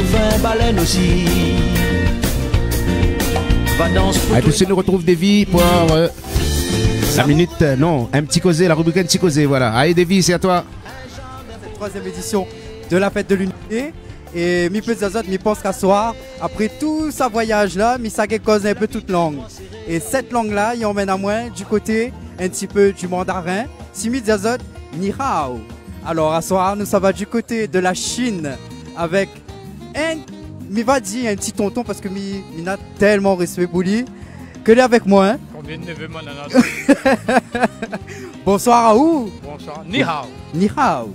dauphins, baleines aussi. Va danser pour Allez, tout de suite, nous retrouve Davy pour la minute, non, un petit causé, la rubrique un petit causé, voilà. Allez, Davy, c'est à toi. Cette troisième édition de la fête de l'unité. Et mi peu zazot, mi pense qu'à soir, après tout ce voyage là, mi sa cause un peu toute langue. Et cette langue là, il emmène à moi du côté un petit peu du mandarin. Si mi zazot, ni hao. Alors à soir, nous ça va du côté de la Chine avec un, mi va dire un petit tonton parce que mi n'a tellement respect pour lui que lui avec moi. Hein. Combien de neveux m'en a? Bonsoir à vous. Bonsoir. Ni hao. Ni hao.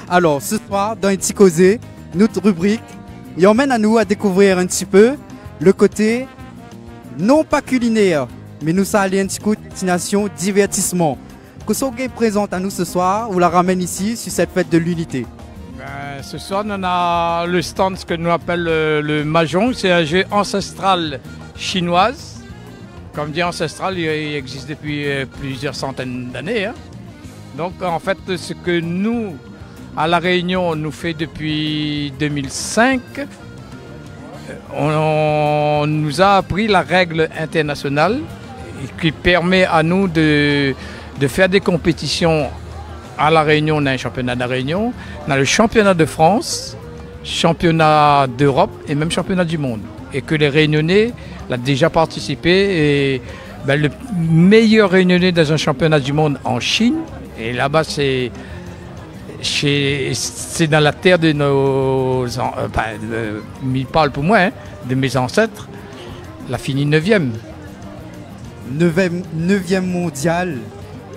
Alors, ce soir, dans un petit causé, notre rubrique, il emmène à nous à découvrir un petit peu le côté, non pas culinaire, mais nous ça allait un petit coup de destination divertissement. Que ce qui présente à nous ce soir, on la ramène ici sur cette fête de l'unité. Ben, ce soir, on a le stand, ce que nous appelle le Mahjong. C'est un jeu ancestral chinoise. Comme dit ancestral, il existe depuis plusieurs centaines d'années. Hein. Donc en fait, ce que nous, à La Réunion, on nous fait depuis 2005, on nous a appris la règle internationale qui permet à nous de faire des compétitions. À La Réunion, on a un championnat de La Réunion, on a le championnat de France, championnat d'Europe et même championnat du monde. Et que les Réunionnais l'ont déjà participé. Et ben, le meilleur Réunionnais dans un championnat du monde en Chine. Et là-bas, c'est dans la terre de nos... il parle pour moi, hein, de mes ancêtres. La fini 9e. 9e mondial.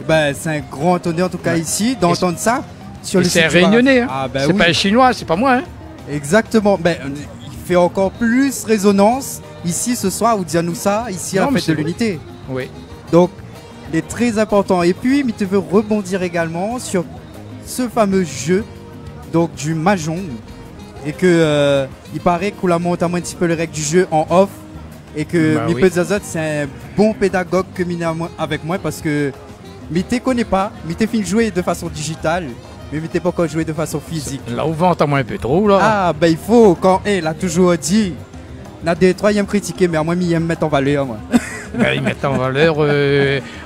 Ben, c'est un grand honneur en tout cas Ouais. ici d'entendre ça. Sur le C'est un site du Réunionnais. Hein. Ah, ben c'est oui. pas un Chinois, c'est pas moi. Hein. Exactement. Ben, il fait encore plus résonance ici ce soir, vous nous ça, ici à Non, la mais fête de c'est l'unité. Oui. Donc, il est très important. Et puis, il te veut rebondir également sur ce fameux jeu donc du Mahjong. Et que il paraît qu'on la monte un petit peu les règles du jeu en off. Et que Bah Mipé Zazot, c'est un bon pédagogue que mine avec moi parce que je ne connais pas, je t'ai fini jouer de façon digitale, mais je t'ai pas encore joué de façon physique. Là où vente à moi un peu trop là. Ah, ben il faut, quand il a toujours dit, il a des troisièmes critiqué, mais à moi, il aime mettre en valeur. Moi. Ben, ils mettent en valeur.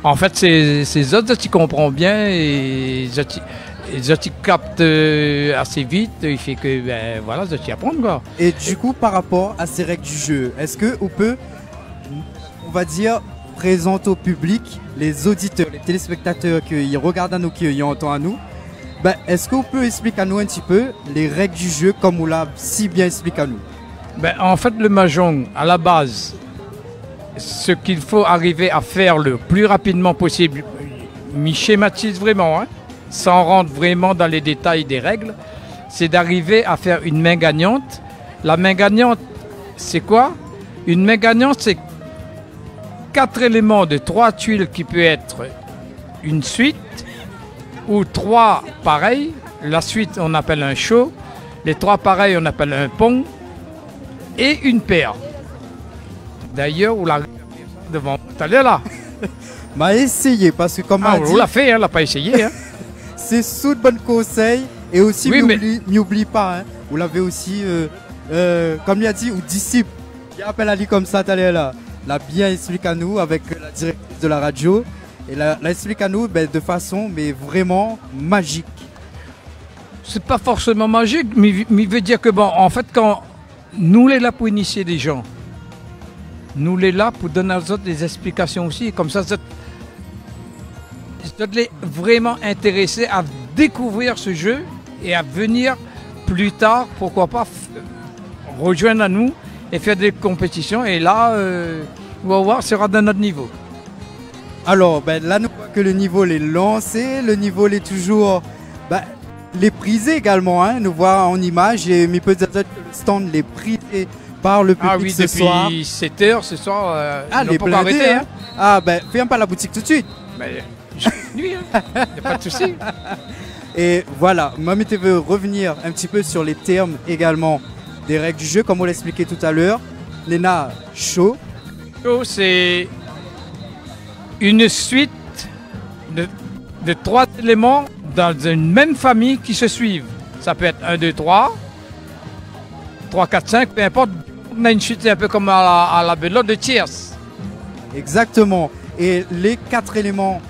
En fait, ces autres, tu comprends bien et tu captes assez vite. Il fait que, ben voilà, tu apprends quoi. Et du coup, par rapport à ces règles du jeu, est-ce qu'on peut, on va dire, présenter au public, les auditeurs, les téléspectateurs qui regardent à nous, qui entendent à nous, ben, est-ce qu'on peut expliquer à nous un petit peu les règles du jeu comme on l'a si bien expliqué à nous? Ben, en fait, le Mahjong, à la base, ce qu'il faut arriver à faire le plus rapidement possible, m'y schématise vraiment, hein, sans rentrer vraiment dans les détails des règles, c'est d'arriver à faire une main gagnante. La main gagnante, c'est quoi? Une main gagnante, c'est 4 éléments de 3 tuiles qui peut être une suite ou 3 pareils. La suite, on appelle un show. Les 3 pareils, on appelle un pong. Et une paire. D'ailleurs, on l'a devant. T'as l'air là? M'a essayé parce que comme Ah, on on l'a fait, hein, on l'a pas essayé. Hein. c'est sous de bons conseils et aussi Oui, n'oublie pas, hein, vous l'avez aussi, comme il a dit, ou disciple, qui appelle à lui comme ça, t'as l'air là, l'a bien expliqué à nous avec la directrice de la radio et l'a expliqué à nous ben, de façon mais vraiment magique. C'est pas forcément magique, mais il veut dire que bon, en fait, quand nous les là pour initier des gens, nous les là pour donner aux autres des explications aussi, comme ça, les vraiment intéressés à découvrir ce jeu et à venir plus tard, pourquoi pas, rejoindre à nous et faire des compétitions. Et là, on va voir, sera de notre niveau. Alors, ben, là, nous voyons que le niveau est lancé, le niveau est toujours ben, les prisé également. Hein, nous voyons en image et mes petits que le stand les prisé par le public Ah oui, ce soir. depuis 7 h ce soir, Ah, ils les n'ont pas arrêté. blindés, Hein. hein. Ah, ben, viens pas à la boutique tout de suite. Mais, nuit, hein. Y a pas de souci. Et voilà, Mamie veut revenir un petit peu sur les termes également des règles du jeu, comme on l'a expliqué tout à l'heure. Lena, chaud. Show, c'est une suite de 3 éléments dans une même famille qui se suivent. Ça peut être 1, 2, 3. 3, 4, 5, peu importe. On a une chute un peu comme à la belote de Thiers. Exactement. Et les 4 éléments,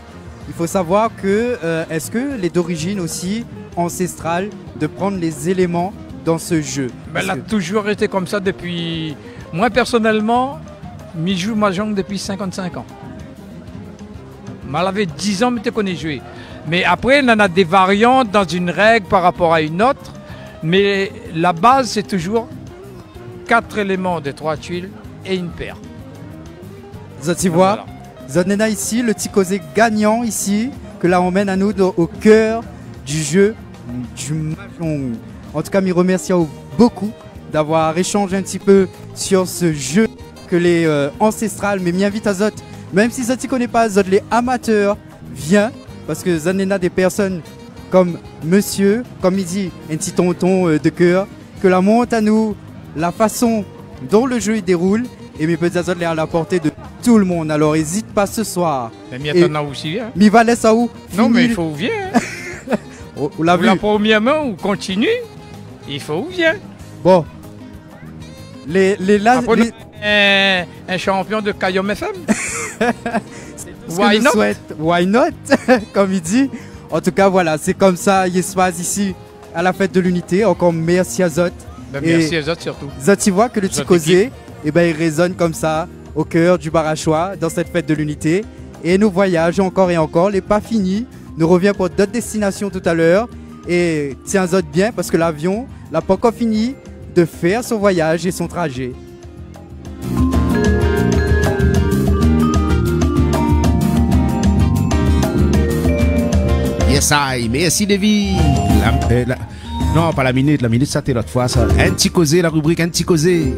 il faut savoir que est-ce que les d'origine aussi ancestrale de prendre les éléments dans ce jeu? Ben, elle a toujours été comme ça depuis... Moi personnellement, je joue Mahjong depuis 55 ans. Elle avait 10 ans, mais tu connais jouer. Mais après, on en a des variantes dans une règle par rapport à une autre. Mais la base, c'est toujours 4 éléments de 3 tuiles et une paire. Tu vois, Zodnena ici, le Tikosé gagnant ici, que là on mène à nous au cœur du jeu du Mahjong. En tout cas, je remercie beaucoup d'avoir échangé un petit peu sur ce jeu que les ancestrales, mais m'invite à Zot, même si Zot ne connaît pas Zot, les amateurs, viens, parce que Zodnena des personnes comme monsieur, comme il dit, un petit tonton de cœur, que la monte à nous, la façon dont le jeu il déroule, et mes petits Zot est à la portée de tout le monde. Alors n'hésite pas ce soir. Mais m'y attend aussi, hein. Mi va laisser où? Non, mais il faut où vient. Hein. On l'a vu. La première main, on continue. Il faut où vient. Bon. Après, un champion de Kayom FM. Why not? Why not? Comme il dit. En tout cas, voilà, c'est comme ça, il se passe ici à la fête de l'unité. Encore merci à Zot. Ben, merci à Zot surtout. Zot, tu vois que le Tikosé, eh ben, il résonne comme ça au cœur du Barachois dans cette fête de l'unité. Et nous voyageons encore et encore, les pas finis. Nous reviens pour d'autres destinations tout à l'heure. Et tiens Zot bien parce que l'avion n'a pas encore fini de faire son voyage et son trajet. Yes, I. Merci, Davy. Non, pas la minute ça, t'es l'autre fois, ça. Un petit causé, la rubrique un petit causé.